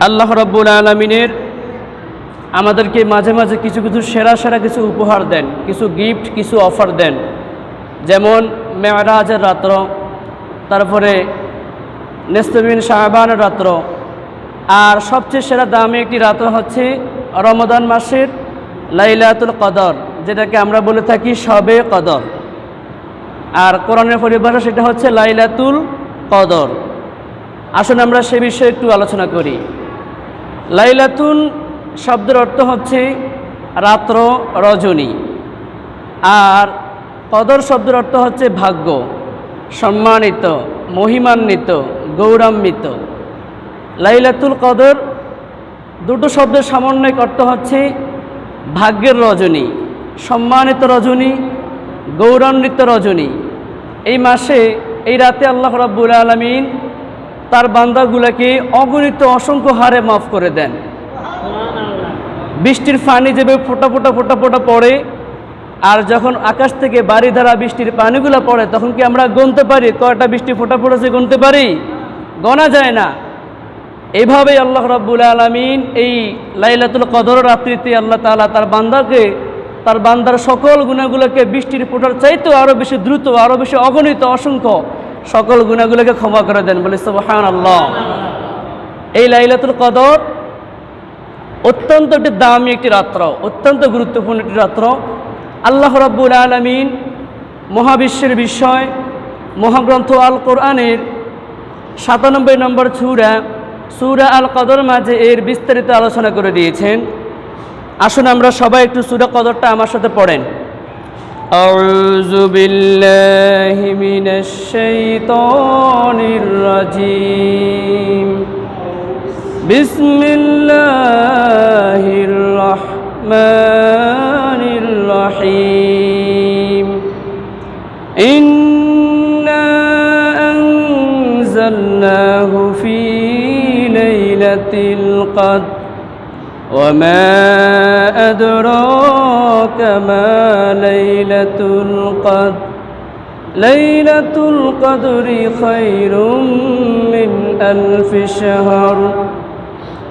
আল্লাহ রাব্বুল আলামিনের আমাদেরকে মাঝে মাঝে কিছু কিছু সেরা সেরা কিছু উপহার দেন, কিছু গিফট, কিছু অফার দেন। যেমন মেরাজের রাত্র, তারপরে নিসফে শাবানের রাত্র, আর সবচেয়ে সেরা দামি একটি রাত্র হচ্ছে রমাদান মাসের লাইলাতুল কদর, যেটাকে আমরা বলে থাকি শবে কদর। আর কোরআনের পরিভাষা সেটা হচ্ছে লাইলাতুল কদর। আসুন আমরা সে বিষয়ে একটু আলোচনা করি। লাইলাতুল শব্দের অর্থ হচ্ছে রাত্র, রজনী, আর কদর শব্দের অর্থ হচ্ছে ভাগ্য, সম্মানিত, মহিমান্বিত, গৌরবান্বিত। লাইলাতুল কদর দুটো শব্দের সমন্বয়ক অর্থ হচ্ছে ভাগ্যের রজনী, সম্মানিত রজনী, গৌরবান্বিত রজনী। এই মাসে, এই রাতে আল্লাহ রাব্বুল আলামিন তার বান্দাগুলোকে অগণিত অসংখ্য হারে মাফ করে দেন। বৃষ্টির পানি যেভাবে ফোঁটা ফোঁটা ফোঁটা ফোঁটা পড়ে, আর যখন আকাশ থেকে বাড়ি ধারা বৃষ্টির পানিগুলো পড়ে, তখন কি আমরা গুনতে পারি কয়টা বৃষ্টি ফোঁটা পড়েছে? গুনতে পারি? গোনা যায় না। এইভাবেই আল্লাহ রাব্বুল আলামিন এই লাইলাতুল কদর রাত্রিতে আল্লাহ তাআলা তার বান্দাকে, তার বান্দার সকল গুনাহগুলোকে বৃষ্টির ফোঁটার চাইতেও আরও বেশি দ্রুত, আরও বেশি অগণিত অসংখ্য সকল গুনাহগুলোকে ক্ষমা করে দেন। বলে সুবহানাল্লাহ। এই লাইলাতুল কদর অত্যন্ত একটি দামি একটি রাত্র, অত্যন্ত গুরুত্বপূর্ণ একটি রাত্র। আল্লাহ রাব্বুল আলামিন মহাবিশ্বের বিষয় মহাগ্রন্থ আল কোরআনের ৯৭ নম্বর সূরা আল কদর মাঝে এর বিস্তারিত আলোচনা করে দিয়েছেন। আসুন আমরা সবাই একটু সূরা কদরটা আমার সাথে পড়েন। আউযু বিল্লাহি মিনাশ শাইতানির রাজিম। বিসমিল্লাহির রাহমানির রহিম। ইন্না আনজালনাহু ফি লাইলাতিল কদর ওয়া মা আদরাকা মা লাইলাতুল কদর। লাইলাতুল কদরি খায়রুম মিন আলফি শাহর।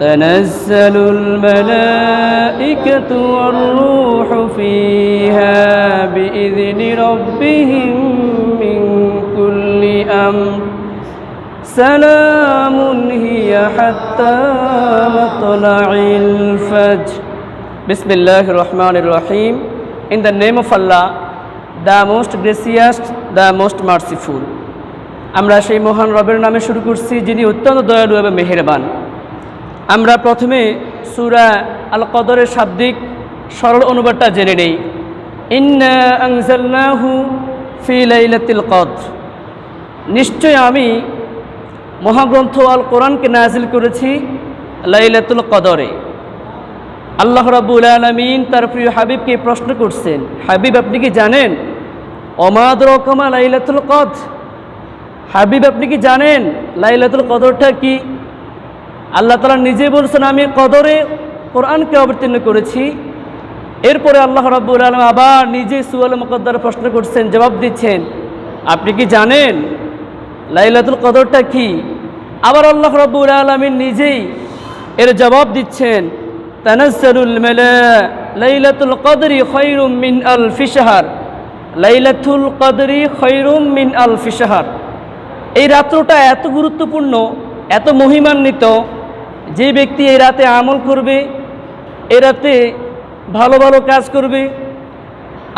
তানাজ্জালুল মালাইকাতু ওয়ার রূহু ফিহা বিইذনি রাব্বিহিম মিন কুল্লি আমর। সালামুন হিয়া হাত্তা মাতলাইল ফজর। বিসমিল্লাহির রহমানির রহিম। In the name of Allah, the most gracious, the most merciful. আমরা সেই মহান রবের নামে শুরু করছি, যিনি অত্যন্ত দয়ালু এবং মেহেরবান। আমরা প্রথমে সূরা আল কদরের শাব্দিক সরল অনুবাদটা জেনে নেই। ইন্না আনজালনাহু ফি লাইলাতিল কদর। নিশ্চয় আমি মহাগ্রন্থ আল কোরআনকে নাজিল করেছি লাইলাতুল কদরে। আল্লাহ রাব্বুল আলামিন তার প্রিয় হাবিবকে প্রশ্ন করছেন, হাবিব আপনি কি জানেন ওমা আদরাকা মা লাইলাতুল কদর? হাবিব আপনি কি জানেন লাইলাতুল কদরটা কি? আল্লাহ তাআলা নিজে বলছেন আমি কদরে কোরআনকে অবতীর্ণ করেছি। এরপরে আল্লাহ রাব্বুল আলামিন আবার নিজে সুয়াল মুকদ্দার প্রশ্ন করছেন, জবাব দিচ্ছেন আপনি কি জানেন লাইলাতুল কদরটা কি? আবার আল্লাহ রাব্বুল আলামিন নিজেই এর জবাব দিচ্ছেন, তানাজ্জালুল মালাইকা লাইলাতুল কদরি খায়রুম মিন আলফি শাহর। লাইলাতুল কদরি খায়রুম মিন আলফি শাহর। এই রাত্রটা এত গুরুত্বপূর্ণ, এত মহিমান্বিত, যে ব্যক্তি এই রাতে আমল করবে, এই রাতে ভালো ভালো কাজ করবে,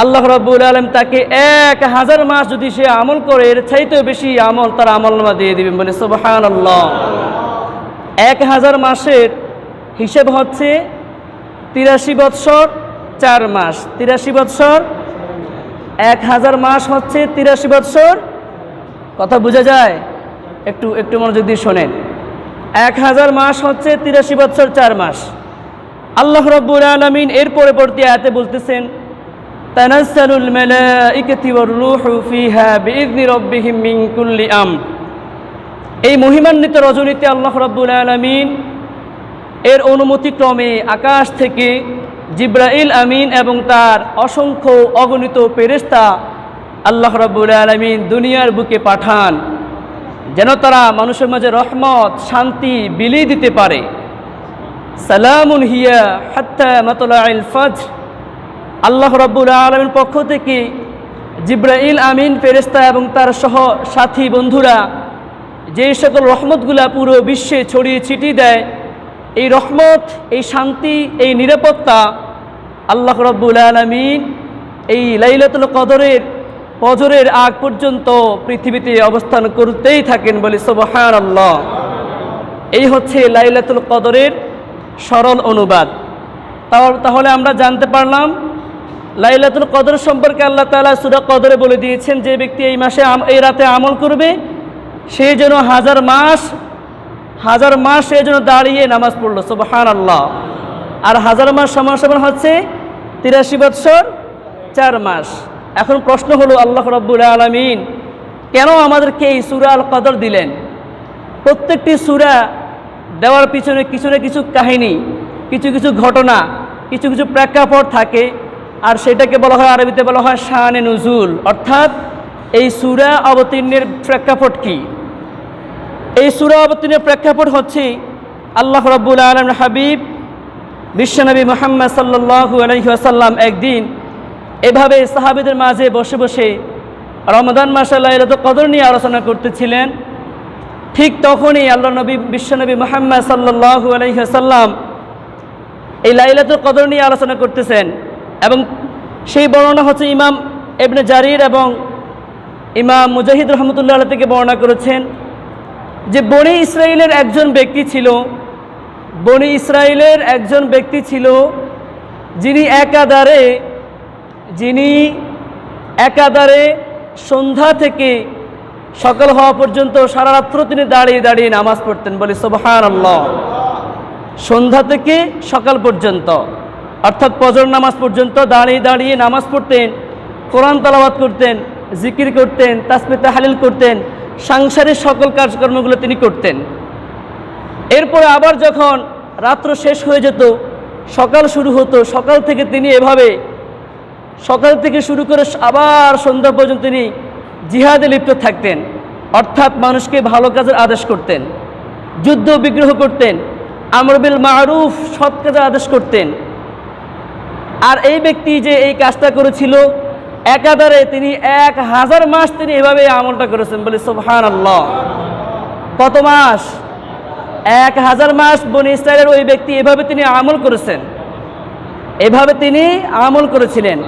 আল্লাহ রাব্বুল আলামিন তাকে ১০০০ মাস যদি সে আমল করে, এর চাইতেও বেশি আমল তার আমলনামা দিয়ে দিবেন। বলে সুবহানাল্লাহ। ১০০০ মাসের হিসেব হচ্ছে ৮৩ বৎসর ৪ মাস। ৮৩ বৎসর, ১০০০ মাস হচ্ছে ৮৩ বৎসর। কথা বোঝা যায়? একটু মনোযোগ দিয়ে শোনেন। ১০০০ মাস হচ্ছে ৮৩ বৎসর ৪ মাস। আল্লাহ রাব্বুল আলামিন এর পরবর্তী আয়াতে বলতেছেন, তানাজ্জালুল মালাইকাতু ওয়ার রূহু ফিহা বিইذনি রাব্বিহিম মিন কুল্লি আমর। এই মহিমান্বিত রজনীতে আল্লাহ রাব্বুল আলামিন এর অনুমতিক্রমে আকাশ থেকে জিবরাইল আমিন এবং তার অসংখ্য অগণিত ফেরেশতা আল্লাহ রাব্বুল আলামিন দুনিয়ার বুকে পাঠান, যেন তারা মানুষের মাঝে রহমত, শান্তি বিলিয়ে দিতে পারে। সালামুন হিয়া হাত্তা মাতলাইল ফজর। আল্লাহ রাব্বুল আলামিনের পক্ষ থেকে জিবরাইল আমিন ফেরেশতা এবং তার সহ সাথী বন্ধুরা যে সকল রহমতগুলা পুরো বিশ্বে ছড়িয়ে ছিটিয়ে দেয়, এই রহমত, এই শান্তি, এই নিরাপত্তা আল্লাহ রাব্বুল আলামিন এই লাইলাতুল কদরের ফজরের আগ পর্যন্ত পৃথিবীতে অবস্থান করতেই থাকেন, বলি সুবহানাল্লাহ। এই হচ্ছে লাইলাতুল কদরের সরল অনুবাদ। তাহলে আমরা জানতে পারলাম লাইলাতুল কদর সম্পর্কে আল্লাহ তাআলা সূরা কদরে বলে দিয়েছেন, যে ব্যক্তি এই মাসে এই রাতে আমল করবে সে যেন হাজার মাস সে যেন দাঁড়িয়ে নামাজ পড়ল, সুবহানাল্লাহ। আর হাজার মাস সমান হচ্ছে 83 বৎসর 4 মাস। এখন প্রশ্ন হলো, আল্লাহ রাব্বুল আলামিন কেন আমাদেরকে এই সূরা আল কদর দিলেন? প্রত্যেকটি সূরা দেওয়ার পিছনে কিছু না কিছু কাহিনী, কিছু কিছু ঘটনা, কিছু কিছু প্রেক্ষাপট থাকে, আর সেটাকে বলা হয়, আরবিতে বলা হয় শানে নুজুল, অর্থাৎ এই সূরা অবতীর্ণের প্রেক্ষাপট কি। এই সূরা অবতীর্ণের প্রেক্ষাপট হচ্ছে আল্লাহ রাব্বুল আলামিনের হাবিব বিশ্বনবী মুহাম্মদ সাল্লাল্লাহু আলাইহি ওয়াসাল্লাম একদিন এভাবে সাহাবীদের মাঝে বসে বসে রমজান মাসে লাইলাতুল কদর নিয়ে আলোচনা করতেছিলেন। ঠিক তখনই আল্লাহ নবী বিশ্বনবী মুহাম্মদ সাল্লাল্লাহু আলাইহি ওয়াসাল্লাম এই লাইলাতুল কদর নিয়ে আলোচনা করতেছেন, এবং সেই বর্ণনা হচ্ছে ইমাম ইবনে জারির এবং ইমাম মুজাহিদ রহমতুল্লাহ আলাইহি থেকে বর্ণনা করেছেন যে বনি ইসরাইলের একজন ব্যক্তি ছিল যিনি একাধারে সন্ধ্যা থেকে সকাল হওয়া পর্যন্ত সারা রাত্র তিনি দাঁড়িয়ে দাঁড়িয়ে নামাজ পড়তেন, বলি সুবহানাল্লাহ। সন্ধ্যা থেকে সকাল পর্যন্ত, অর্থাৎ ফজর নামাজ পর্যন্ত দাঁড়িয়ে দাঁড়িয়ে নামাজ পড়তেন, কোরআন তেলাওয়াত করতেন, জিকির করতেন, তাসবিহ তাহলিল করতেন, সাংসারিক সকল কাজকর্মগুলো তিনি করতেন। এরপরে আবার যখন রাত্র শেষ হয়ে যেত, সকাল শুরু হতো, সকাল থেকে তিনি এভাবে সকাল থেকে শুরু করে আবার সন্ধ্যা পর্যন্ত তিনি জিহাদে লিপ্ত থাকতেন, অর্থাৎ মানুষকে ভালো কাজের আদেশ করতেন, যুদ্ধ বিগ্রহ করতেন, আমর বিল মারুফ সৎ কাজের আদেশ করতেন। আর এই ব্যক্তি যে এই কাজটা করেছিল একাধারে তিনি 1000 মাস তিনি এভাবে আমলটা করেছেন, বলে সুবহানাল্লাহ। কত মাস? 1000 মাস বনি ইসরাইলের ওই ব্যক্তি এভাবে তিনি আমল করেছেন, এভাবে তিনি আমল করেছিলেন।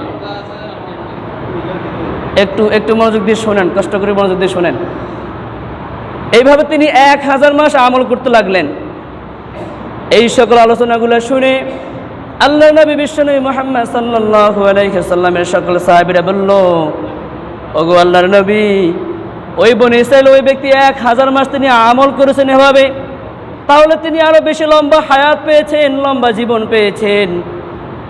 একটু মনোযোগ দিয়ে শোনেন, কষ্ট করে মনোযোগ দিয়ে শোনেন। এইভাবে তিনি 1000 মাস আমল করতে লাগলেন। এই সকল আলোচনাগুলো শুনে আল্লাহ নবী বিশ্বনবী মুহাম্মদ সাল্লাল্লাহু আলাইহি ওয়াসাল্লামের সকল সাহাবীরা বলল, ওগো আল্লাহর নবী, ওই বনি ইসরাইল ওই ব্যক্তি 1000 মাস তিনি আমল করেছেন এভাবে, তাহলে তিনি আরো বেশি লম্বা হায়াত পেয়েছেন, লম্বা জীবন পেয়েছেন।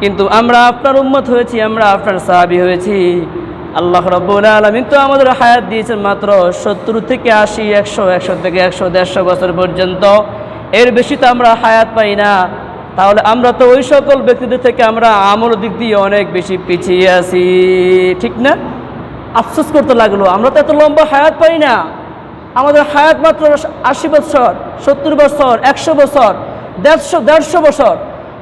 কিন্তু আমরা আপনার উম্মত হয়েছি, আমরা আপনার সাহাবী হয়েছি। আল্লাহ রাব্বুল আলামিন তো আমাদের হায়াত দিয়েছেন মাত্র 70 থেকে 80, 100 থেকে 100 বছর পর্যন্ত, এর বেশি তো আমরা হায়াত পাই না। তাহলে আমরা তো ওই সকল ব্যক্তিদের থেকে আমরা আমল দিক দিয়ে অনেক বেশি পিছিয়ে আছি, ঠিক না? আফসোস করতে লাগলো, আমরা তো এত লম্বা হায়াত পাই না, আমাদের হায়াত মাত্র 80 বছর, 70 বছর, 100 বছর, 150 বছর।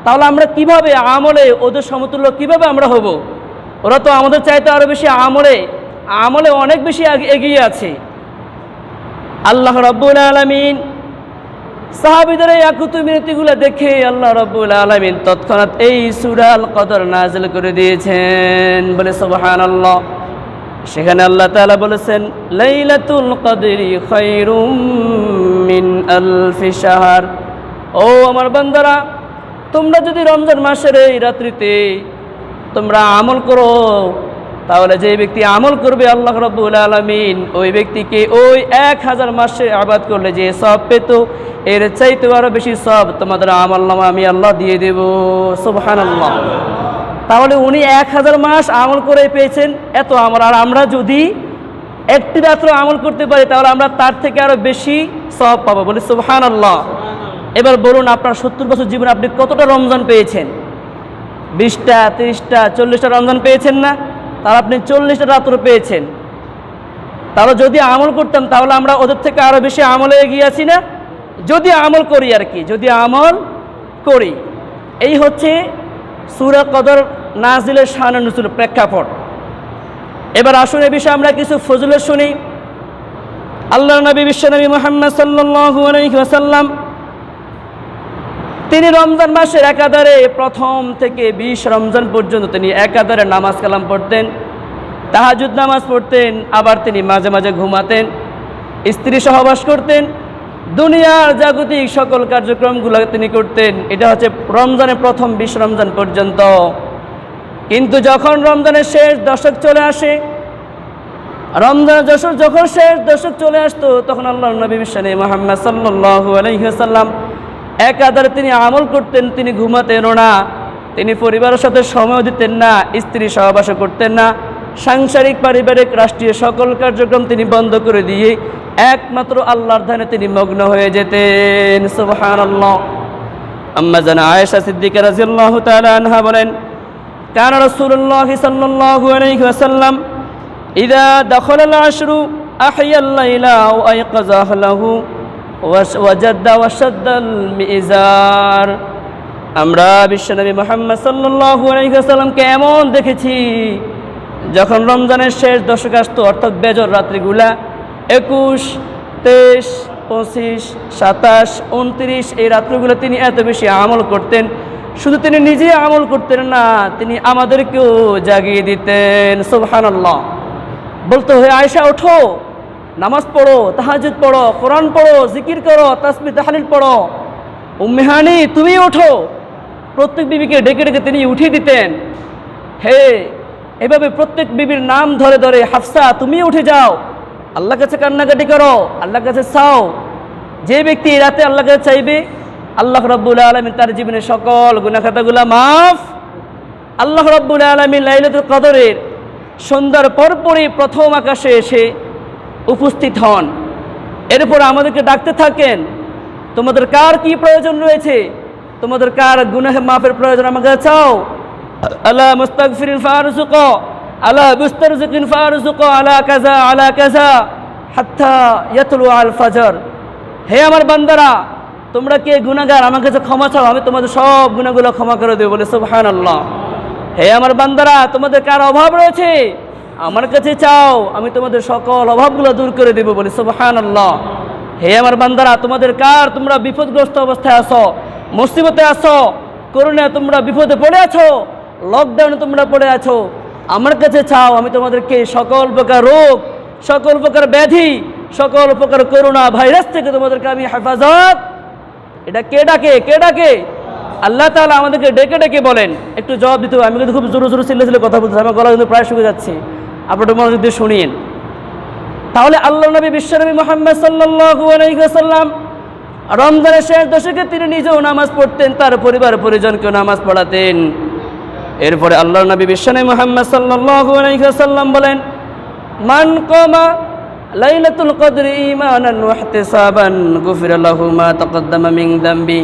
তাহলে আমরা কিভাবে আমলে ওদের সমতুল্য কিভাবে আমরা হব? ওরা তো আমাদের চাইতে আরো বেশি আমলে অনেক বেশি এগিয়ে আছে। আল্লাহ রাব্বুল আলামিন সাহাবীদের এই আকুতি মিনতিগুলো দেখে আল্লাহ রাব্বুল আলামিন তৎক্ষণাৎ এই সূরা আল কদর নাযিল করে দিয়েছেন, বলে সুবহানাল্লাহ। সেখানে আল্লাহ তাআলা বলেছেন, লাইলাতুল কদরি খায়রুম মিন আলফি শাহর। ও আমার বান্দারা, তোমরা যদি রমজান মাসের এই রাত্রিতে তোমরা আমল করো, তাহলে যে ব্যক্তি আমল করবে আল্লাহ রাব্বুল আলামিন ওই ব্যক্তিকে ওই 1000 মাসে ইবাদত করলে যে সওয়াব পেত, এর চাইতে আরো বেশি সওয়াব তোমাদের আমলনামা আমি আল্লাহ দিয়ে দেব, সুবহানাল্লাহ। তাহলে উনি 1000 মাস আমল করে পেয়েছেন এত আমল, আর আমরা যদি একটি রাত্র আমল করতে পারি তাহলে আমরা তার থেকে আরো বেশি সওয়াব পাবো, বলি সুবহানাল্লাহ। এবার বলুন, আপনার 70 বছর জীবনে আপনি কতটা রমজান পেয়েছেন? 20টা, 30টা, 40টা রমজান পেয়েছেন না? তাহলে আপনি 40টা রাত্র পেয়েছেন। তাহলে যদি আমল করতাম তাহলে আমরা ওদের থেকে আরো বেশি আমলে এগিয়ে আছি না? যদি আমল করি আর কি, যদি আমল করি। এই হচ্ছে সূরা কদর নাজিলের শান নুজুল প্রেক্ষাপট। এবার আসুন এ বিষয়ে আমরা কিছু ফজিলত শুনি। আল্লাহর নবী বিশ্বনবী মুহাম্মদ সাল্লাল্লাহু আলাইহি ওয়াসাল্লাম তিনি রমজান মাসের একাধারে প্রথম থেকে 20 রমজান পর্যন্ত তিনি একাধারে নামাজ কালাম পড়তেন, তাহাজ্জুদ নামাজ পড়তেন, আবার তিনি মাঝে মাঝে ঘুমাতেন, স্ত্রী সহবাস করতেন, দুনিয়ার জাগতিক সকল কার্যক্রমগুলো তিনি করতেন। এটা হচ্ছে রমজানের প্রথম 20 রমজান পর্যন্ত। কিন্তু যখন রমজানের শেষ দশক চলে আসে, রমজানের যখন শেষ দশক চলে আসতো, তখন আল্লাহর নবী বিশ্বনবী মুহাম্মদ সাল্লাল্লাহু আলাইহি ওয়াসাল্লাম একাধারে তিনি আমল করতেন, তিনি ঘুমাতেনও না, তিনি পরিবারের সাথে সময় দিতেন না, স্ত্রী সহবাস করতেন না, সাংসারিক পারিবারিক রাষ্ট্রীয় সকল কার্যক্রম তিনি বন্ধ করে দিয়ে একমাত্র আল্লাহর ধ্যানে তিনি মগ্ন হয়ে যেতেন। সুবহানাল্লাহ। আম্মা জানা আয়েশা সিদ্দিকা রাদিয়াল্লাহু তাআলা আনহা বলেন, কানা রাসূলুল্লাহ সাল্লাল্লাহু আলাইহি ওয়াসাল্লাম ইযা দাখালাল আশরু আহইয়াল লাইলা ওয়া আয়কাযা আহলাহু ওয়াজাদ্দা ওয়াশাদ্দাল মিজার। আমরা বিশ্বনবী মুহাম্মদ সাল্লাল্লাহু আলাইহি ওয়াসাল্লামকে এমন দেখেছি, যখন রমজানের শেষ দশক আসতো, অর্থাৎ বেজর রাত্রিগুলা 21, 23, 25, 27, 29 এই রাত্রিগুলো তিনি এত বেশি আমল করতেন। শুধু তিনি নিজে আমল করতেন না, তিনি আমাদেরকেও জাগিয়ে দিতেন। সুবহানাল্লাহ। বলতো, হে আয়েশা, ওঠো, নামাজ পড়ো, তাহাজ্জুদ পড়ো, কোরআন পড়ো, জিকির করো, তাসবিহ তাহলিল পড়ো। উম্মে হানি, তুমি ওঠো। প্রত্যেক বিবিকে ডেকে ডেকে তিনি উঠিয়ে দিতেন। হে, এভাবে প্রত্যেক বিবির নাম ধরে ধরে, হাফসা তুমি উঠে যাও, আল্লাহর কাছে কান্নাকাটি করো, আল্লাহর কাছে চাও। যে ব্যক্তি এই রাতে আল্লাহর কাছে চাইবে, আল্লাহ রাব্বুল আলামিন তার জীবনের সকল গুনাহ খাতাগুলো মাফ। আল্লাহ রাব্বুল আলামিন লাইলাতুল কদরের সন্ধ্যার পরপরই প্রথম আকাশে এসে উপস্থিত হন। এরপর আমাদেরকে ডাকতে থাকেন, তোমাদের কার কি প্রয়োজন রয়েছে, তোমাদের কার গুনাহ মাফের প্রয়োজন আমাকে চাও। আলা মুস্তাগফিরিন ফারজুক, আলা মুস্তারজিকিন ফারজুক, আলা কাযা আলা কাযা হাত্তা ইয়াতলু আল ফজর। হে আমার বান্দারা, তোমরা কে গুনাহগার, আমার কাছে ক্ষমা চাও, আমি তোমাদের সব গুনাহগুলো ক্ষমা করে দেব। বলে সুবহানাল্লাহ। হে আমার বান্দারা, তোমাদের কার অভাব রয়েছে, আমার কাছে চাও, আমি তোমাদের সকল অভাবগুলো দূর করে দেব। বলে সুবহানাল্লাহ। হে আমার বান্দারা, তোমরা বিপদগ্রস্ত অবস্থায় আছো, মুসিবতে আছো, করোনা তোমরা বিপদে পড়ে আছো, লকডাউনে তোমরা পড়ে আছো, আমার কাছে চাও, আমি তোমাদেরকে সকল প্রকার রোগ, সকল প্রকার ব্যাধি, সকল প্রকার করোনা ভাইরাস থেকে তোমাদেরকে আমি হেফাজত। এটা কে ডাকে? কে ডাকে? আল্লাহ তাআলা আমাদেরকে ডেকে ডেকে বলেন। একটু জবাব দিতে হবে। আমি কিন্তু খুব জোরে জোরে চিল্লে কথা বলতেছি, আমার গলা কিন্তু প্রায় শুকিয়ে যাচ্ছে। আপনারা মনোযোগ দিয়ে শুনিয়েন। তাহলে আল্লাহর নবী বিশ্বনবী মুহাম্মদ সাল্লাল্লাহু আলাইহি ওয়াসাল্লাম রমজানের শেষ দশকে তিনি নিজেও নামাজ পড়তেন, তার পরিবার পরিজনকেও নামাজ পড়াতেন। এরপরে আল্লাহর নবী বিশ্বনবী মুহাম্মদ সাল্লাল্লাহু আলাইহি ওয়াসাল্লাম বলেন, মান কামা লাইলাতুল কদরি ঈমানান ওয়া ইহতিসাবান গুফিরা লাহু মা তাকদ্দামা মিন যামবি।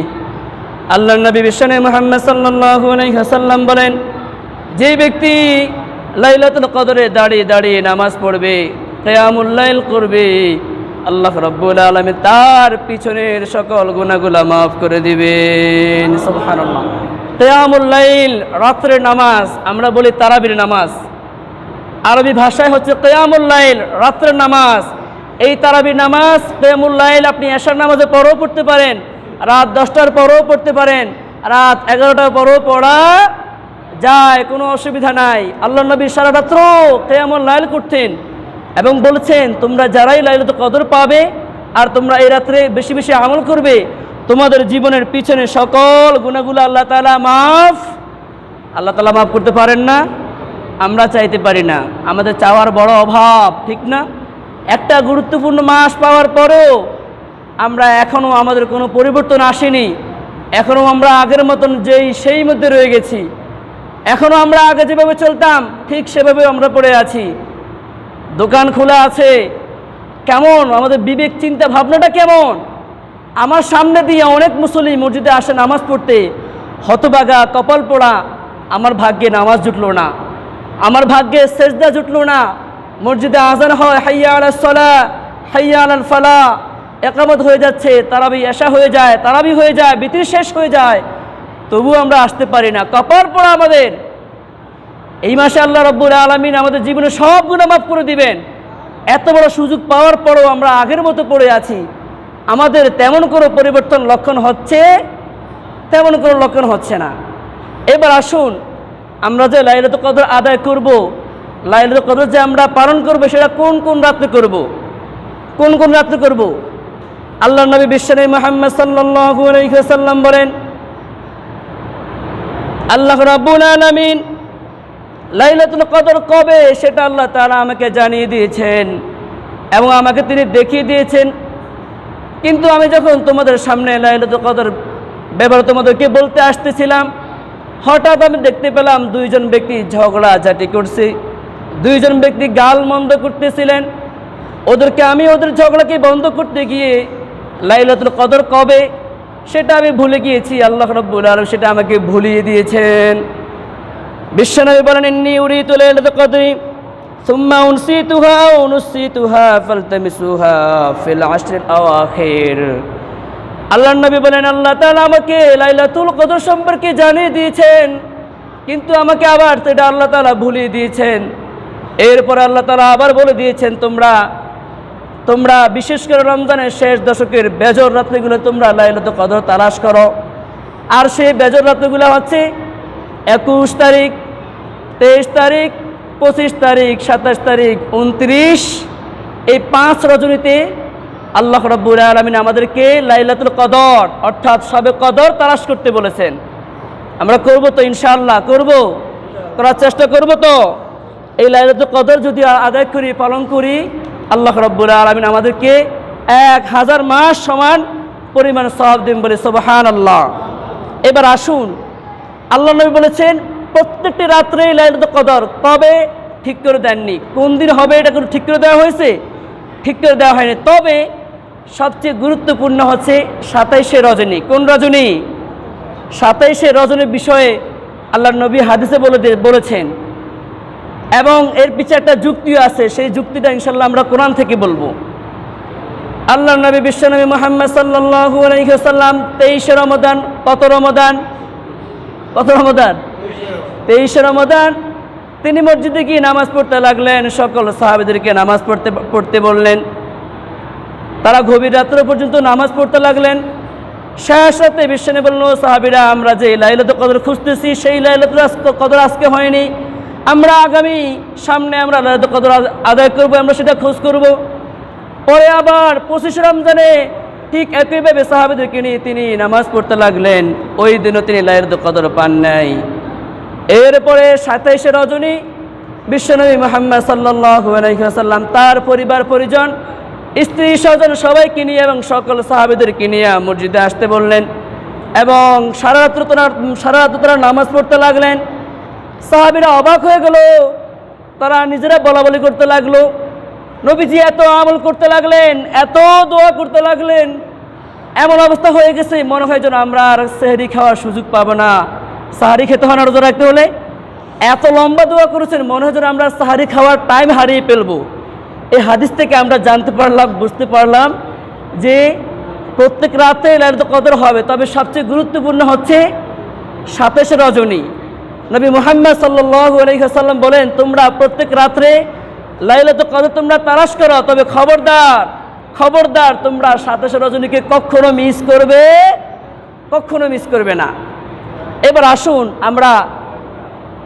আল্লাহর নবী বিশ্বনবী মুহাম্মদ সাল্লাল্লাহু আলাইহি ওয়াসাল্লাম বলেন, যে ব্যক্তি লাইলাতুল কদরে দাঁড়িয়ে দাঁড়িয়ে নামাজ পড়বে, কিয়ামুল লাইল করবে, আল্লাহ রাব্বুল আলামিন তার পিছনের সকল গুনাহগুলো মাফ করে দিবেন। সুবহানাল্লাহ। কিয়ামুল লাইল, রাতের নামাজ, আমরা বলি তারাবির নামাজ, আরবি ভাষায় হচ্ছে কিয়ামুল লাইল, রাতের নামাজ। এই তারাবির নামাজ, কিয়ামুল লাইল আপনি এশার নামাজের পরেও পড়তে পারেন, রাত 10টার পরেও পড়তে পারেন, রাত 11টার পরেও পড়া যায়, কোনো অসুবিধা নাই। আল্লাহর নবী সারা রাত্র কিয়ামুল লাইল করতেন এবং বলেছেন, তোমরা যারাই লাইলাতুল কদর পাবে আর তোমরা এই রাত্রে বেশি বেশি আমল করবে, তোমাদের জীবনের পিছনে সকল গুনাহগুলো আল্লাহ তাআলা মাফ। আল্লাহ তাআলা মাফ করতে পারেন না? আমরা চাইতে পারি না, আমাদের চাওয়ার বড় অভাব, ঠিক না? একটা গুরুত্বপূর্ণ মাস পাওয়ার পরেও আমরা এখনও আমাদের কোনো পরিবর্তন আসেনি, এখনও আমরা আগের মতন সেই মধ্যে রয়ে গেছি, এখনও আমরা আগে যেভাবে চলতাম ঠিক সেভাবে আমরা পড়ে আছি। দোকান খোলা আছে, কেমন আমাদের বিবেক চিন্তা ভাবনাটা কেমন? আমার সামনে দিয়ে অনেক মুসল্লি মসজিদে আসে নামাজ পড়তে, হতবাগা কপাল পোড়া, আমার ভাগ্যে নামাজ জুটলো না, আমার ভাগ্যে সেজদা জুটলো না। মসজিদে আজান হয়, হাইয়া আলাস সালাহ, হাইয়া আলাল ফালাহ, একামত হয়ে যাচ্ছে, তারাবি এশা হয়ে যায়, তারাবি হয়ে যায়, বিতির শেষ হয়ে যায়, তবু আমরা আসতে পারি না। কপাল পড়া আমাদের। এই মাসে আল্লাহ রাব্বুল আলামিন আমাদের জীবনে সব গুনাহ মাফ করে দিবেন। এত বড় সুযোগ পাওয়ার পরেও আমরা আগের মতো পড়ে আছি। আমাদের তেমন কোনো পরিবর্তন লক্ষণ হচ্ছে, তেমন কোনো লক্ষণ হচ্ছে না। এবার আসুন, আমরা যে লাইলাতুল কদর আদায় করব, লাইলাতুল কদর যে আমরা পালন করব, সেটা কোন কোন রাত্রে করব, কোন কোন রাত্রে করব? আল্লাহর নবী বিশ্বনবী মুহাম্মদ সাল্লাল্লাহু আলাইহি ওয়াসাল্লাম বলেন, আল্লাহ রাব্বুল আলামিন লাইলাতুল কদর কবে সেটা আল্লাহ তাআলা আমাকে জানিয়ে দিয়েছেন এবং আমাকে তিনি দেখিয়ে দিয়েছেন। কিন্তু আমি যখন তোমাদের সামনে লাইলাতুল কদর ব্যাপারে তোমাদেরকে বলতে আসতেছিলাম, হঠাৎ আমি দেখতে পেলাম দুইজন ব্যক্তি ঝগড়াঝাটি করছে, দুইজন ব্যক্তি গাল মন্দ করতেছিলেন। আমি ওদের ঝগড়াকে বন্ধ করতে গিয়ে লাইলাতুল কদর কবে সেটা আমি ভুলে গিয়েছি। আল্লাহ রাব্বুল আলামিন সেটা আমাকে ভুলিয়ে দিয়েছেন। বিশ্বনবী বলেন, ইন্নী উরিতু লাইলাতুল কদরি সুম্মা উনসিতুহা ওয়া নুসিতুহা ফালতামিসুহা ফিল আশরিল আওয়াখির। আল্লাহর নবী বলেন, আল্লাহ তাআলা আমাকে লাইলাতুল কদর সম্পর্কে জানিয়ে দিয়েছেন, কিন্তু আমাকে আবার সেটা আল্লাহ তাআলা ভুলিয়ে দিয়েছেন। এরপরে আল্লাহ তাআলা আবার বলে দিয়েছেন, তোমরা বিশেষ করে রমজানের শেষ দশকের বেজর রাত্রিগুলো তোমরা লাইলাতুল কদর তালাশ করো। আর সেই বেজর রাত্রিগুলো হচ্ছে 21 তারিখ, 23 তারিখ, 25 তারিখ, 27 তারিখ, 29, এই 5 রজনীতে আল্লাহ রাব্বুল আলামিন আমাদেরকে লাইলাতুল কদর অর্থাৎ শবে কদর তালাশ করতে বলেছেন। আমরা করব তো ইনশাআল্লাহ? করার চেষ্টা করব তো। এই লাইলাতুল কদর যদি আদায় করি, পালন করি, আল্লাহ রাব্বুল আলামিন আমাদেরকে 1000 মাস সমান পরিমাণ সওয়াব দিন, বলে সুবহানাল্লাহ। এবার আসুন, আল্লাহ নবী বলেছেন প্রত্যেকটি রাত্রে লাইলাতুল কদর কবে ঠিক করে দেননি। কোন দিন হবে এটা কোনো ঠিক করে দেওয়া হয়েছে? ঠিক করে দেওয়া হয়নি। তবে সবচেয়ে গুরুত্বপূর্ণ হচ্ছে 27শে রজনী। কোন রজনী? 27শে রজনীর বিষয়ে আল্লাহর নবী হাদিসে বলেছেন এবং এর পিছনে একটা যুক্তিও আছে। সেই যুক্তিটা ইনশাআল্লাহ আমরা কোরআন থেকে বলবো। আল্লাহর নবী বিশ্বনবী মুহাম্মদ সাল্লাল্লাহু আলাইহি ওয়াসাল্লাম 23শে রমাদান, কত রমাদান? 23শে রমাদান তিনি মসজিদে গিয়ে নামাজ পড়তে লাগলেন। সকল সাহাবীদেরকে নামাজ পড়তে বললেন। তারা গভীর রাত্র পর্যন্ত নামাজ পড়তে লাগলেন। শেষ রাতে বিশ্বনবী বললেন, ও সাহাবীরা, আমরা যে লাইলাতুল কদর খুঁজতেছি সেই লাইলাতুল কদর আজকে হয়নি। আমরা সামনে আমরা লাইলাতুল কদর আদায় করব, আমরা সেটা খোঁজ করব। পরে আবার 25 রমজানে ঠিক একইভাবে সাহাবীদেরকে নিয়ে তিনি নামাজ পড়তে লাগলেন। ওই দিনও তিনি লাইলাতুল কদর পান নাই। এরপরে 27শে রজনী বিশ্বনবী মুহাম্মদ সাল্লাল্লাহু আলাইহি ওয়াসাল্লাম তার পরিবার পরিজন, স্ত্রী স্বজন সবাইকে নিয়ে এবং সকল সাহাবীদেরকে নিয়ে মসজিদে আসতে বললেন এবং সারা রাত তারা নামাজ পড়তে লাগলেন। সাহাবীরা অবাক হয়ে গেল। তারা নিজেরা বলাবলি করতে লাগলো, নবীজি এত আমল করতে লাগলেন, এত দোয়া করতে লাগলেন, এমন অবস্থা হয়ে গেছে মনে হয় যেন আমরা আর সেহরি খাওয়ার সুযোগ পাবো না। সাহারি খেতে হয় না রোজা রাখতে হলে? এত লম্বা দোয়া করেছেন, মনে হয় যেন আমরা সাহারি খাওয়ার টাইম হারিয়ে ফেলবো। এই হাদিস থেকে আমরা জানতে পারলাম, বুঝতে পারলাম যে প্রত্যেক রাতে লাইলাতুল কদর হবে, তবে সবচেয়ে গুরুত্বপূর্ণ হচ্ছে 27শে রজনী। নবী মুহাম্মদ সাল্লাল্লাহু আলাইহি ওয়াসাল্লাম বলেন, তোমরা প্রত্যেক রাত্রে লাইলাতুল কদর তোমরা তালাশ করো, তবে খবরদার তোমরা 27শে রজনীকে কখনো মিস করবে না। এবার আসুন,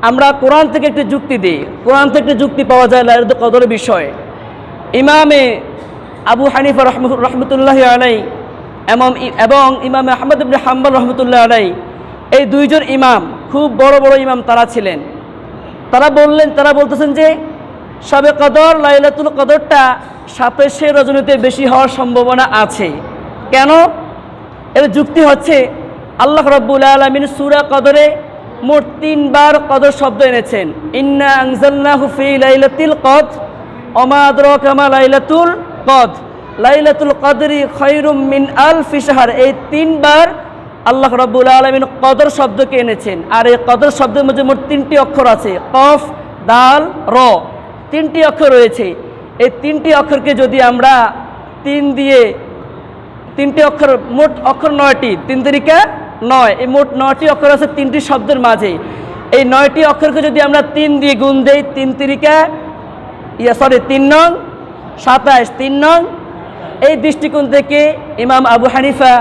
আমরা কোরআন থেকে একটি যুক্তি দিই। কোরআন থেকে একটি যুক্তি পাওয়া যায় লাইলাতুল কদরের বিষয়ে। ইমামে আবু হানিফা রহমতুল্লাহি আলাইহি এবং ইমামে আহমদ ইবনে হাম্বল রহমতুল্লাহ আলাইহি, এই দুইজন ইমাম খুব বড় বড় ইমাম তারা ছিলেন। তারা বলতেছেন যে শবে কদর লাইলাতুল কদরটা 27শে রজনীতে বেশি হওয়ার সম্ভাবনা আছে। কেন? এর যুক্তি হচ্ছে আল্লাহ রাব্বুল আলামিন সূরা কদরে মোট 3 বার কদর শব্দ এনেছেন। ইন্না আনজালনাহু ফি লাইলাতিল কদর ওয়া মা আদরাকা মা লাইলাতুল কদর, লাইলাতুল কদরি খায়রুম মিন আলফি শাহর। এই 3 বার আল্লাহ রাব্বুল আলামিন কদর শব্দকে এনেছেন। আর এই কদর শব্দের মধ্যে মোট 3টি অক্ষর আছে, কফ, দাল, র, 3টি অক্ষর রয়েছে। এই 3টি অক্ষরকে যদি আমরা 3 দিয়ে, 3টি অক্ষর, মোট অক্ষর 9টি, 3 তিরিকা 9, এই মোট 9টি অক্ষর আছে 3টি শব্দের মাঝে। এই 9টি অক্ষরকে যদি আমরা 3 দিয়ে গুণ দেই, 3 তিরিকা 3 নং 27, 3 নং। এই দৃষ্টিকোণ থেকে ইমাম আবু হানিফা,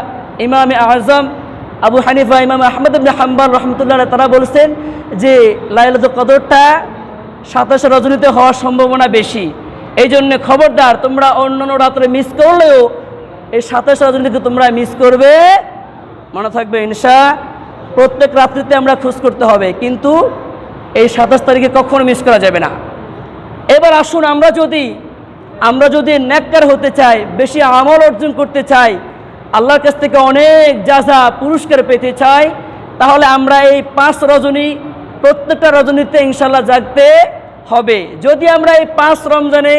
ইমাম আজম আবু হানিফা, ইমাম আহমদ ইবনে হাম্বল রহমতুল্লাহ তারা বলছেন যে লাইলাতুল কদরটা 27 রজনীতে হওয়ার সম্ভাবনা বেশি। এই জন্য খবরদার, তোমরা অন্যান্য রাত্রে মিস করলেও এই 27 রজনীতে তোমরা মিস করবে, মনে থাকবে প্রত্যেক রাত্রিতে আমরা খোঁজ করতে হবে, কিন্তু এই 27 তারিখে কখনো মিস করা যাবে না। এবার আসুন, আমরা যদি নেককার হতে চাই, বেশি আমল অর্জন করতে চাই, আল্লাহর কাছ থেকে অনেক জাযা পুরস্কার পেতে চাই, তাহলে আমরা এই 5 রজনী প্রত্যেকটা রজনীতে ইনশাআল্লাহ জাগতে হবে। যদি আমরা এই 5 রমজানে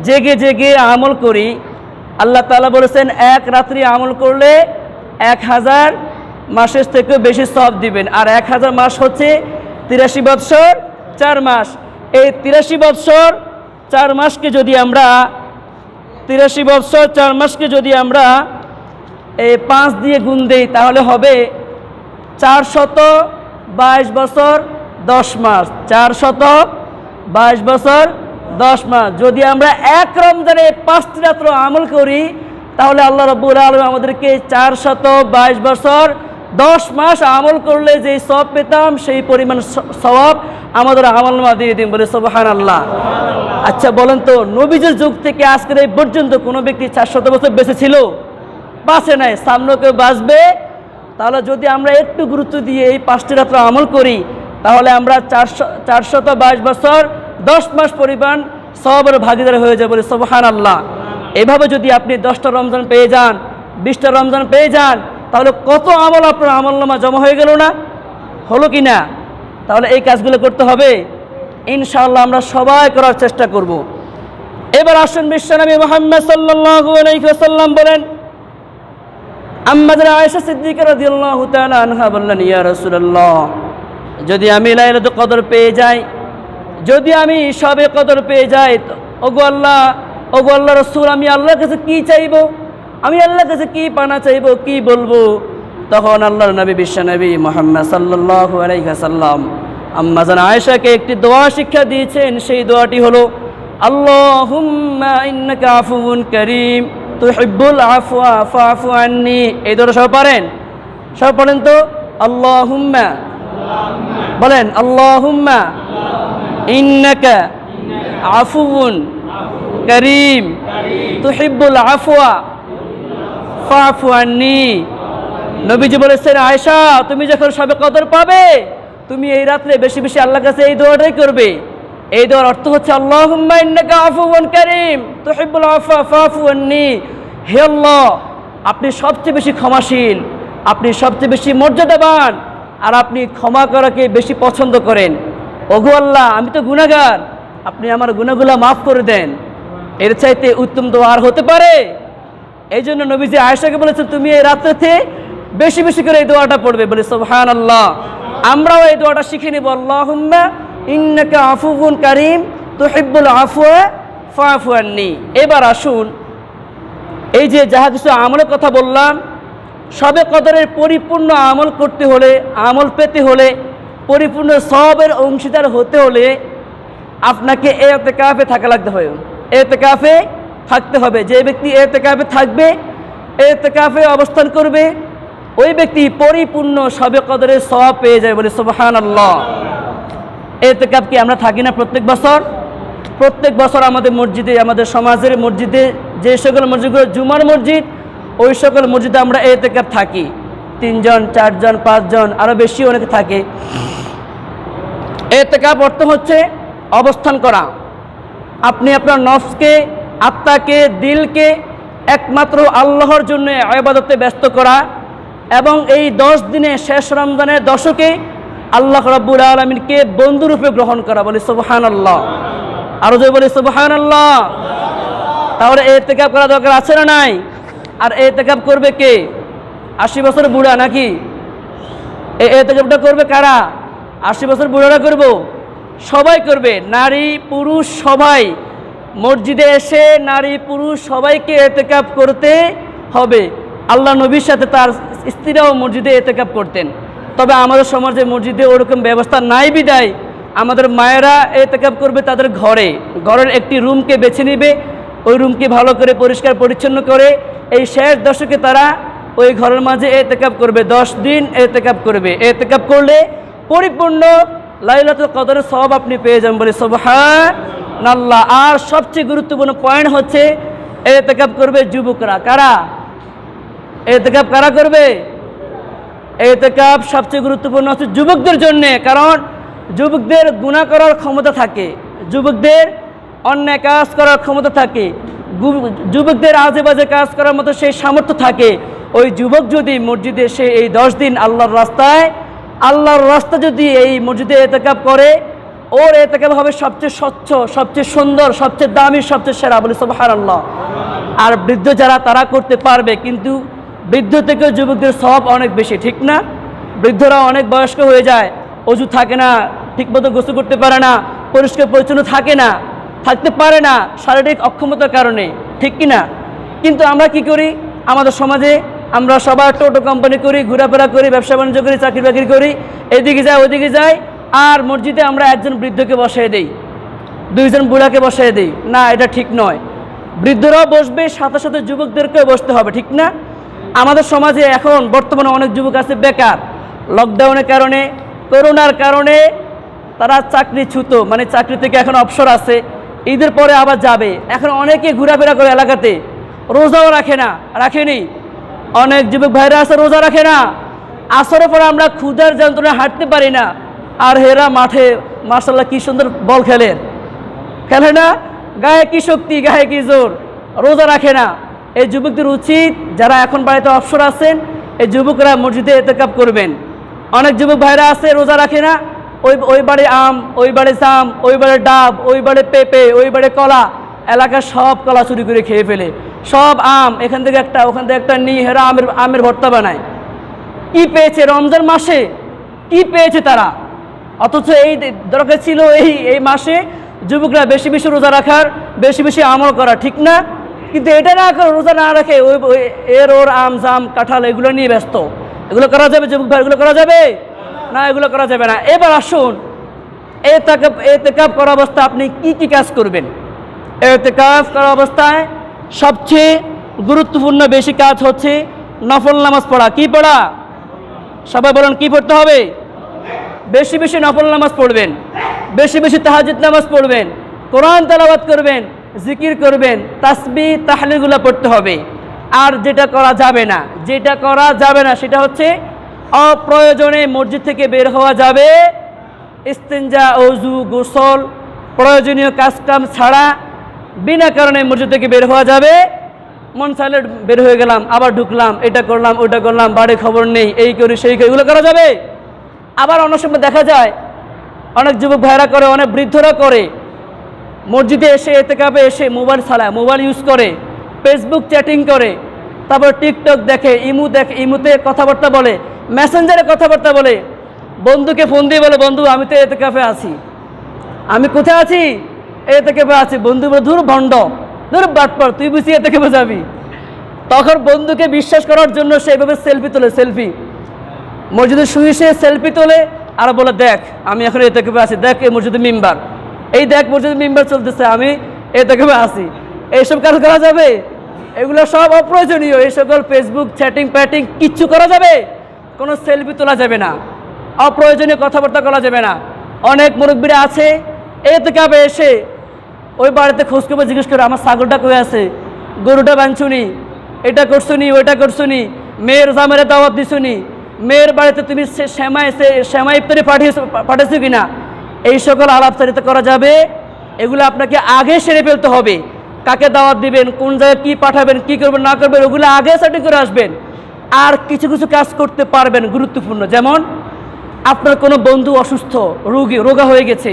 জেগে জেগে আমল করি, আল্লাহ তাআলা বলেছেন 1 রাত্রি আমল করলে 1000 মাসের থেকেও বেশি সওয়াব দিবেন। আর 1000 মাস হচ্ছে 83 বৎসর 4 মাস। এই 83 বৎসর 4 মাসকে যদি আমরা 83 বৎসর 4 মাসকে যদি আমরা এই 5 দিয়ে গুণ দেই, তাহলে হবে 422 বছর 10 মাস। 422 বছর 10 মাস। যদি আমরা 1 রমজানে 5টি রাত্র আমল করি, তাহলে আল্লাহ রাব্বুল আলামিন আমাদেরকে 422 বছর 10 মাস আমল করলে যে সওয়াব পেতাম, সেই পরিমাণ সওয়াব আমাদের আমলনামা দিয়ে দিন, বলে সুবহানাল্লাহ। আচ্ছা বলেন তো, নবীজির যুগ থেকে আজকের এই পর্যন্ত কোনো ব্যক্তি 400 বছর বেঁচে ছিল? বাঁচে নাই, সামনেও কেউ বাঁচবে? তাহলে যদি আমরা একটু গুরুত্ব দিয়ে এই 5টি রাত্র আমল করি, তাহলে আমরা 422 বছর 10 মাস পরিমাণ সওয়াবের ভাগীদার হয়ে যাবে, বলে সুবহানাল্লাহ। এভাবে যদি আপনি 10টা রমজান পেয়ে যান, 20টা রমজান পেয়ে যান, তাহলে কত আমল আপনার আমলনামা জমা হয়ে গেল না? হলো কি না? তাহলে এই কাজগুলো করতে হবে ইনশাআল্লাহ, আমরা সবাই করার চেষ্টা করব। এবার আসুন, বিশ্বনবী মুহাম্মদ সাল্লাল্লাহু আলাইহি ওয়াসাল্লাম বলেন, আম্মাজান আয়েশা সিদ্দিকা রাদিয়াল্লাহু তাআলা আনহা বললেন, ইয়া রাসূলুল্লাহ, যদি আমি লাইলাতুল কদর পেয়ে যাই, যদি আমি শবে কদর পেয়ে যাই, ওগো আল্লাহ রাসূল, আমি আল্লাহর কাছে কি চাইবো? আমি আল্লাহর কাছে কি পানা চাইবো, কি বলবো? তখন আল্লাহর নবী বিশ্বনবী মুহাম্মদ সাল্লাল্লাহু আলাইহি ওয়াসাল্লাম আম্মাজান আয়েশাকে একটি দোয়া শিক্ষা দিয়েছেন। সেই দোয়াটি হলো, আল্লাহুম্মা ইন্নাকা আফুউন কারীম তুহিব্বুল আফওয়া ফাআফু আন্নি। এই দোয়া সব পারেন? সব পড়েন তো। আল্লাহুম্মা, বলেন আল্লাহুম্মা ইন্নাকা আফুউন কারীম তুহিব্বুল আফওয়া ফাআফু আন্নি। নবীজি বলেছেন, আয়েশা, তুমি যখন শবে কদর পাবে, তুমি এই রাত্রে বেশি বেশি আল্লাহর কাছে এই দোয়াটাই করবে। এই দোয়ার অর্থ হচ্ছে, আল্লাহুম্মা ইন্নাকা আফুউন কারীম তুহিব্বুল আফওয়া ফাআফু আন্নি। হে আল্লাহ, আপনি সবচেয়ে বেশি ক্ষমাশীল, আপনি সবচেয়ে বেশি মর্যাদাবান, আর আপনি ক্ষমা করাকে বেশি পছন্দ করেন। ওগো আল্লাহ, আমি তো গুনাহগার, আপনি আমার গুনাহগুলো মাফ করে দেন। এর চাইতে উত্তম দোয়া আর হতে পারে? এই জন্য নবীজি আয়েশাকে বলেছেন, তুমি এই রাত্রিতে বেশি বেশি করে এই দোয়াটা পড়বে, বলে সুবহানাল্লাহ। আমরাও এই দোয়াটা শিখে নেব, আল্লাহুম্মা ইন্নাকা আফুউন কারীম তুহিব্বুল আফওয়া ফাআফু আন্নি। এবার আসুন, এই যে যাহা কিছু আমলের কথা বললাম, শবে কদরের পরিপূর্ণ আমল করতে হলে, আমল পেতে হলে, পরিপূর্ণ সওয়াবের অংশীদার হতে হলে আপনাকে ইতিকাফে থাকা লাগতে হয়। ইতিকাফে থাকতে হবে। যে ব্যক্তি ইতিকাফে থাকবে, ইতিকাফে অবস্থান করবে, ওই ব্যক্তি পরিপূর্ণ শবে কদরের সওয়াব পেয়ে যায়, বলে সুবহানাল্লাহ। ইতিকাফ কি আমরা থাকি না প্রত্যেক বছর? প্রত্যেক বছর আমাদের মসজিদে, আমাদের সমাজের মসজিদে, যে সকল মসজিদগুলো জুমার মসজিদ, ওই সকল মসজিদে আমরা ইতিকাফ থাকি। 3 জন 4 জন 5 জন আরও বেশি অনেকে থাকে। ইতিকাফ অর্থ হচ্ছে অবস্থান করা। আপনি আপনার নফসকে, আত্মাকে, দিলকে একমাত্র আল্লাহর জন্য ইবাদতে ব্যস্ত করা, এবং এই 10 দিনে শেষ রমজানের দশকে আল্লাহ রাব্বুল আলামিনকে বন্ধুরূপে গ্রহণ করা, বলে সুবহানাল্লাহ। আরো জোরে বলে সুবহানাল্লাহ। তাহলে ইতিকাফ করা দরকার আছে না নাই? আর ইতিকাফ করবে কে? 80 বছর বুড়া নাকি? এই ইতিকাফটা করবে কারা? 80 বছর বুড়ারা করব? সবাই করবে, নারী পুরুষ সবাই। মসজিদে এসে নারী পুরুষ সবাইকে ইতিকাফ করতে হবে। আল্লাহ নবীর সাথে তার স্ত্রীরাও মসজিদে এতেকাফ করতেন। তবে আমাদের সমাজে মসজিদে ওরকম ব্যবস্থা নাই বিদায় আমাদের মায়েরা এতেকাফ করবে তাদের ঘরের একটি রুমকে বেছে নেবে, ওই রুমকে ভালো করে পরিষ্কার পরিচ্ছন্ন করে এই শেষ দশকে তারা ওই ঘরের মাঝে এতেকাফ করবে, 10 দিন এতেকাফ করবে। এতেকাফ করলে পরিপূর্ণ লাইলাতুল কদরের সওয়াব আপনি পেয়ে যাবেন, বলে সুবহানাল্লাহ। আর সবচেয়ে গুরুত্বপূর্ণ পয়েন্ট হচ্ছে এতেকাফ করবে যুবকরা। কারা এতেকাফ করবে? এতেকাফ সবচেয়ে গুরুত্বপূর্ণ হচ্ছে যুবকদের জন্যে, কারণ যুবকদের গুনাহ করার ক্ষমতা থাকে, যুবকদের অন্যায় কাজ করার ক্ষমতা থাকে, যুবকদের আজে বাজে কাজ করার মতো সেই সামর্থ্য থাকে। ওই যুবক যদি মসজিদে এসে এই 10 দিন আল্লাহর রাস্তা যদি এই মসজিদে এতেকাফ করে, ওর এতেকাফ হবে সবচেয়ে স্বচ্ছ, সবচেয়ে সুন্দর, সবচেয়ে দামি, সবচেয়ে সেরা, বলে সুবহানাল্লাহ। আর বৃদ্ধ যারা তারা করতে পারবে, কিন্তু বৃদ্ধ থেকেও যুবকদের সওয়াব অনেক বেশি, ঠিক না? বৃদ্ধরা অনেক বয়স্ক হয়ে যায়, অজু থাকে না, ঠিকমতো গোসল করতে পারে না, পরিষ্কার পরিচ্ছন্ন থাকতে পারে না শারীরিক অক্ষমতার কারণে, ঠিক কি না? কিন্তু আমরা কি করি আমাদের সমাজে? আমরা সবাই টোটো কোম্পানি করি, ঘোরাফেরা করি, ব্যবসা বাণিজ্য করি, চাকরি বাকরি করি, এদিকে যাই ওদিকে যাই, আর মসজিদে আমরা একজন বৃদ্ধকে বসিয়ে দিই, 2 জন বুড়াকে বসিয়ে দিই। না, এটা ঠিক নয়। বৃদ্ধরাও বসবে, সাথে সাথে যুবকদেরকেও বসতে হবে, ঠিক না? আমাদের সমাজে এখন বর্তমানে অনেক যুবক আছে বেকার, লকডাউনের কারণে, করোনার কারণে তারা চাকরিচ্যুত, মানে চাকরি থেকে এখন অবসর আছে, ঈদের পরে আবার যাবে। এখন অনেকে ঘোরাফেরা করে এলাকাতে, রোজাও রাখেনি। অনেক যুবক ভাইরা আছে রোজা রাখে না, আসরের পরে আমরা ক্ষুধার যন্ত্রণায় হাঁটতে পারি না, আর হেরা মাঠে মাশাআল্লাহ কি সুন্দর বল খেলে না, গায়ে কি শক্তি, গায়ে কি জোর, রোজা রাখে না। এই যুবকদের উচিত, যারা এখন বাড়িতে অবসর আছেন, এই যুবকরা মসজিদে এতেকাফ করবেন। অনেক যুবক ভাইরা আছে রোজা রাখে না, ওই বাড়ি আম, ওই বাড়ি জাম, ওই বাড়ি ডাব, ওই বাড়ি পেঁপে, ওই বাড়ি কলা, এলাকার সব কলা চুরি করে খেয়ে ফেলে, সব আম এখান থেকে একটা ওখান থেকে একটা নিয়ে হেরা আমের ভর্তা বানায়। কি পেয়েছে রমজান মাসে, কি পেয়েছে তারা? অথচ এই দরকার ছিল এই মাসে যুবকরা বেশি বেশি রোজা রাখার, বেশি বেশি আমল করা, ঠিক না? কিন্তু এটা না করে, রোজা না রাখে ওর আম জাম কাঁঠাল এগুলো নিয়ে ব্যস্ত। এগুলো করা যাবে যুবক ভাই? এগুলো করা যাবে না, এগুলো করা যাবে না। এবার আসুন, এতেকাফ করা অবস্থায় আপনি কি কাজ করবেন? এতেকাফ করা অবস্থায় সবচেয়ে গুরুত্বপূর্ণ বেশি কাজ হচ্ছে নফল নামাজ পড়া। কি পড়া? সবাই বলেন, কি পড়তে হবে? বেশি বেশি নফল নামাজ পড়বেন, বেশি বেশি তাহাজ্জুদ নামাজ পড়বেন, কোরআন তেলাওয়াত করবেন, জিকির করবেন, তাসবিহ তাহলিলগুলো পড়তে হবে। আর যেটা করা যাবে না সেটা হচ্ছে অপ্রয়োজনে মসজিদ থেকে বের হওয়া যাবে, ইস্তেঞ্জা, ওযু, গোসল, প্রয়োজনীয় কাজকাম ছাড়া বিনা কারণে মসজিদ থেকে বের হওয়া যাবে। মন চাইলে বের হয়ে গেলাম, আবার ঢুকলাম, এটা করলাম ওটা করলাম, বাড়ি খবর নেই, এই করি সেই করি, এগুলো করা যাবে? আবার অনেক সময় দেখা যায় অনেক যুবক ভাইরা করে, অনেক বৃদ্ধরা করে, মসজিদে এসে এতেকাফে এসে মোবাইল চালায়, মোবাইল ইউজ করে, ফেসবুক চ্যাটিং করে, তারপর টিকটক দেখে, ইমুতে কথাবার্তা বলে, মেসেঞ্জারে কথাবার্তা বলে, বন্ধুকে ফোন দিয়ে বলে, বন্ধু আমি তো এতেকাফে আছি। আমি কোথায় আছি? এতেকাফে আছি। বন্ধু বলে, ধুর ভণ্ড, ধুর বাটপার, তুই বুঝি এতেকাফে যাবি? তখন বন্ধুকে বিশ্বাস করার জন্য সেইভাবে সেলফি তোলে, মসজিদে শুয়ে সে সেলফি তোলে আর বলে, দেখ আমি এখন এতেকাফে আছি, দেখ এই মসজিদে মিম্বার, এই দেখ মসজিদে মিম্বার চলতেছে, আমি এতেকাফে আছি। এইসব কাজ করা যাবে? এগুলো সব অপ্রয়োজনীয়। এই সকল ফেসবুক চ্যাটিং প্যাটিং কিচ্ছু করা যাবে? কোনো সেলফি তোলা যাবে না, অপ্রয়োজনীয় কথাবার্তা করা যাবে না। অনেক মুরব্বীরা আছে এতেকাফে এসে ওই বাড়িতে খোঁজখবর জিজ্ঞেস করে, আমার ছাগলটা কই আছে, গরুটা বাঁধছুনি, এটা করছুনি, ওইটা করছুনি, মেয়ের জামাইরে দাওয়াত দিছুনি, মেয়ের বাড়িতে তুমি সেমাই ইফতারি পাঠিয়েছো কিনা, এই সকল আলাপচারিতা করা যাবে? এগুলো আপনাকে আগে সেরে ফেলতে হবে। কাকে দাওয়াত দিবেন, কোন জায়গায় কী পাঠাবেন, কী করবেন না করবেন, ওগুলো আগে সেটিং করে আসবেন। আর কিছু কিছু কাজ করতে পারবেন গুরুত্বপূর্ণ, যেমন আপনার কোনো বন্ধু অসুস্থ, রোগা হয়ে গেছে,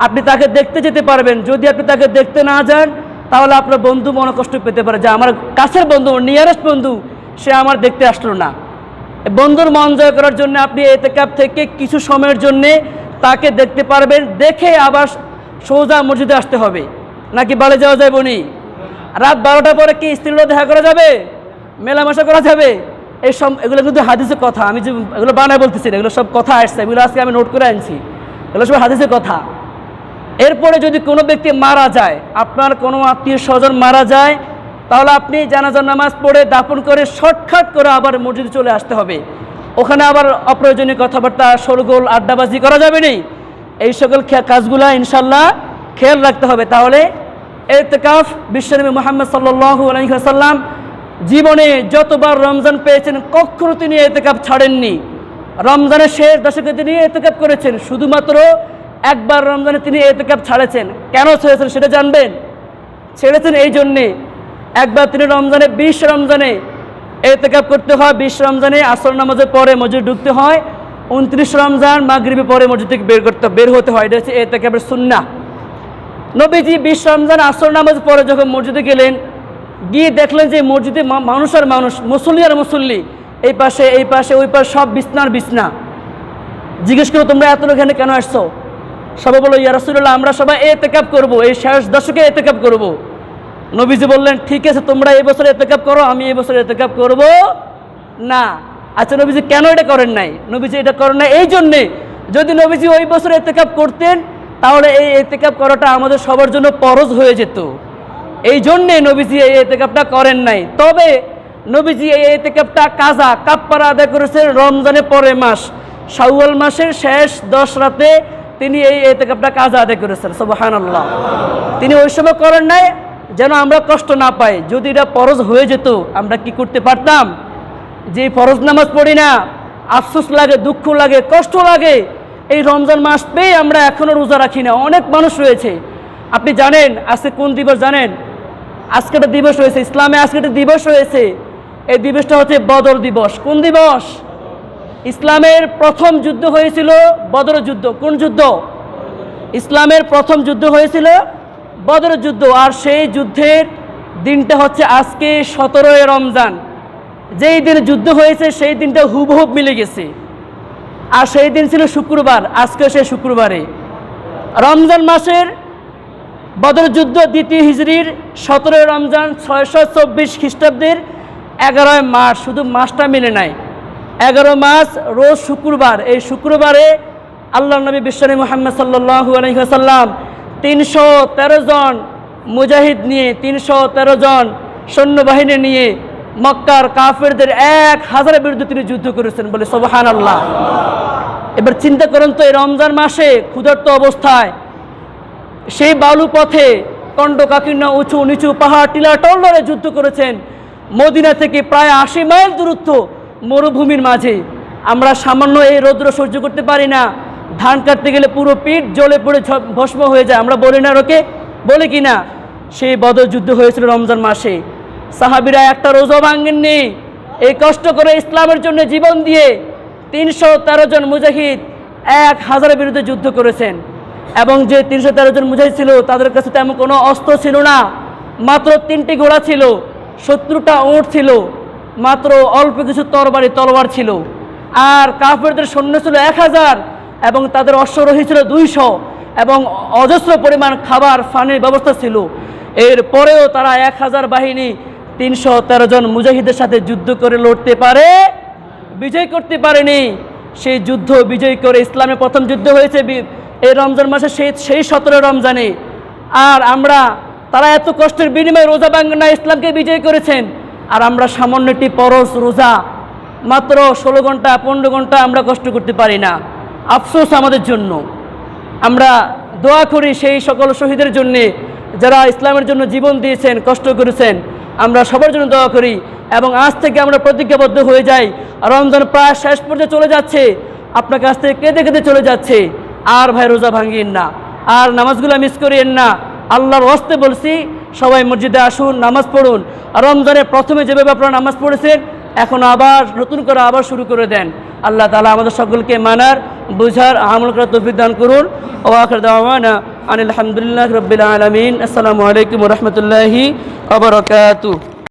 আপনি তাকে দেখতে যেতে পারবেন। যদি আপনি তাকে দেখতে না যান, তাহলে আপনার বন্ধু মনে কষ্ট পেতে পারে যে আমার কাছের বন্ধু, নিয়ারেস্ট বন্ধু, সে আমার দেখতে আসলো না। বন্ধুর মন জয় করার জন্য আপনি এতেকাফ থেকে কিছু সময়ের জন্যে তাকে দেখতে পারবেন, দেখে আবার সোজা মসজিদে আসতে হবে। নাকি বাড়ি যাওয়া যায় বনি? রাত 12টার পরে কি স্ত্রীর দেখা করা যাবে? মেলামেশা করা যাবে? এই সব এগুলো কিন্তু হাদিসের কথা, আমি যে এগুলো বানায় বলতেছি না, এগুলো সব কথা আসছে, এগুলো আজকে আমি নোট করে আনছি, এগুলো সব হাদিসের কথা। এরপরে যদি কোনো ব্যক্তি মারা যায়, আপনার কোনো আত্মীয় স্বজন মারা যায়, তাহলে আপনি জানাজার নামাজ পড়ে দাফন করে শর্টকাট করে আবার মসজিদে চলে আসতে হবে। ওখানে আবার অপ্রয়োজনীয় কথাবার্তা, শোরগোল, আড্ডাবাজি করা যাবে না। এই সকল কাজগুলা ইনশাল্লাহ খেয়াল রাখতে হবে। তাহলে ইতিকাফ বিশ্বনবী মুহাম্মদ সাল্লাল্লাহু আলাইহি ওয়াসাল্লাম জীবনে যতবার রমজান পেয়েছেন কখনো তিনি ইতিকাফ ছাড়েননি। রমজানের শেষ দশকে তিনি ইতিকাফ করেছেন, শুধুমাত্র একবার রমজানে তিনি ইতিকাফ ছাড়েছেন। কেন ছেড়েছেন সেটা জানবেন? ছেড়েছেন এই জন্যে, একবার তিনি রমজানে 20 রমজানে ইতিকাফ করতে হয়, 20 রমজানে আসর নামাজের পরে মসজিদে ঢুকতে হয়, 29 রমজান মাগরিবের পরে মসজিদ থেকে বের হতে হয়। এটা হচ্ছে ইতিকাফের সুন্নাহ। নবীজি 20 রমজান আসর নামাজ পরে যখন মসজিদে গেলেন, গিয়ে দেখলেন যে মসজিদে মানুষ আর মানুষ, মুসল্লি আর মুসল্লি, এই পাশে ওই পাশে সব বিছনার বিছনা। জিজ্ঞেস করো তোমরা এত লোক এখানে কেন আসছো? সবাই বলো ইয়া রাসূলুল্লাহ আমরা সবাই ইতিকাফ করব, এই শেষ দশকে ইতিকাফ করব। নবীজি বললেন ঠিক আছে তোমরা এই বছর ইতিকাফ করো, আমি এই বছর ইতিকাফ করব না। আচ্ছা নবীজি কেন এটা করেন নাই? নবীজি এটা করেন নাই এই জন্যে, যদি নবীজি ওই বছর ইতিকাফ করতেন তাহলে এই ইতিকাফ করাটা আমাদের সবার জন্য ফরজ হয়ে যেত। এই জন্যে নবীজি এই ইতিকাফটা করেন নাই। তবে নবীজি এই ইতিকাফটা কাজা কাফারা আদায় করেছেন রমজানের পরের মাস, শাওয়াল মাসের শেষ 10 রাতে তিনি এই ইতিকাফটা কাজা আদায় করেছেন। সুবহানাল্লাহ। তিনি ওই সময় করেন নাই যেন আমরা কষ্ট না পাই। যদি এটা ফরজ হয়ে যেত আমরা কি করতে পারতাম? যে ফরজ নামাজ পড়ি না, আফসোস লাগে, দুঃখ লাগে, কষ্ট লাগে। এই রমজান মাস পেয়ে আমরা এখনও রোজা রাখি না। অনেক মানুষ রয়েছে। আপনি জানেন আজকে কোন দিবস জানেন? আজকে একটা দিবস রয়েছে ইসলামে, আজকে একটা দিবস রয়েছে। এই দিবসটা হচ্ছে বদর দিবস। কোন দিবস? ইসলামের প্রথম যুদ্ধ হয়েছিল বদর যুদ্ধ। কোন যুদ্ধ? ইসলামের প্রথম যুদ্ধ হয়েছিল বদর যুদ্ধ। আর সেই যুদ্ধের দিনটা হচ্ছে আজকে 17 রমজান। যেই দিন যুদ্ধ হয়েছে সেই দিনটা হুবহুব মিলে গেছে। আর সেই দিন ছিল শুক্রবার, আজকে সেই শুক্রবারে। রমজান মাসের বদর যুদ্ধ 2 হিজরির 17 রমজান 624 খ্রিস্টাব্দের 11 মাস, শুধু মাসটা মিলে নাই। 11 মাস রোজ শুক্রবার। এই শুক্রবারে আল্লাহর নবী বিশ্বনবী মুহাম্মদ সাল্লাল্লাহু আলাইহি ওয়াসাল্লাম 313 জন মুজাহিদ নিয়ে, 313 জন সৈন্যবাহিনী নিয়ে মক্কার কাফেরদের 1000-এর বিরুদ্ধে তিনি যুদ্ধ করেছেন। বলে সুবহানাল্লাহ। এবার চিন্তা করেন তো, এই রমজান মাসে ক্ষুধার্ত অবস্থায় সেই বালু পথে কণ্ঠকাকীর্ণ উঁচু নিচু পাহাড় টিলা টল্লরে যুদ্ধ করেছেন। মদিনা থেকে প্রায় 80 মাইল দূরত্ব মরুভূমির মাঝে। আমরা সামান্য এই রৌদ্র সহ্য করতে পারি না। ধান কাটতে গেলে পুরো পিঠ জ্বলে পড়ে ভস্ম হয়ে যায়। আমরা বলি না রোকে? বলে কি না? সেই বদর যুদ্ধ হয়েছিল রমজান মাসে। সাহাবীরা একটা রোজা ভাঙেননি। এই কষ্ট করে ইসলামের জন্য জীবন দিয়ে 313 জন মুজাহিদ 1000-এর বিরুদ্ধে যুদ্ধ করেছেন। এবং যে 313 জন মুজাহিদ ছিল তাদের কাছে তেমন কোনো অস্ত্র ছিল না। মাত্র 3টি ঘোড়া ছিল, 70টা উট ছিল, মাত্র অল্প কিছু তলোয়ার ছিল। আর কাফেরদের সৈন্য ছিল 1000 এবং তাদের অশ্বরোহী ছিল 200 এবং অজস্র পরিমাণ খাবার পানির ব্যবস্থা ছিল। এরপরেও তারা 1000 বাহিনী 313 জন মুজাহিদের সাথে যুদ্ধ করে লড়তে পারে, বিজয় করতে পারেনি। সেই যুদ্ধ বিজয় করে ইসলামের প্রথম যুদ্ধ হয়েছে এই রমজান মাসে, সেই 17 রমজানে। আর আমরা, তারা এত কষ্টের বিনিময়ে রোজা ভাঙেন না, ইসলামকে বিজয় করেছেন। আর আমরা সামান্য একটি ফরজ রোজা মাত্র 16 ঘন্টা 15 ঘন্টা আমরা কষ্ট করতে পারি না। আফসোস আমাদের জন্য। আমরা দোয়া করি সেই সকল শহীদের জন্যে যারা ইসলামের জন্য জীবন দিয়েছেন, কষ্ট করেছেন। আমরা সবার জন্য দোয়া করি এবং আজ থেকে আমরা প্রতিজ্ঞাবদ্ধ হয়ে যাই। রমজান প্রায় শেষ পর্যায়ে চলে যাচ্ছে, আপনার কাছ থেকে কেঁদে কেঁদে চলে যাচ্ছে। আর ভাই রোজা ভাঙিয়েন না, আর নামাজগুলো মিস করিয়েন না। আল্লাহর ওয়াস্তে বলছি, সবাই মসজিদে আসুন, নামাজ পড়ুন। রমজানের প্রথমে যেভাবে আপনারা নামাজ পড়েছেন এখন আবার নতুন করে আবার শুরু করে দেন। আল্লাহ তাআলা আমাদের সকলকে মানার, বুঝার, আমল করার তৌফিক দান করুন। ওয়া আখিরু দাওয়ানা আনিল হামদুলিল্লাহি রাব্বিল আলামিন। আসসালামু আলাইকুম ওয়া রাহমাতুল্লাহি ওয়া বারাকাতুহু।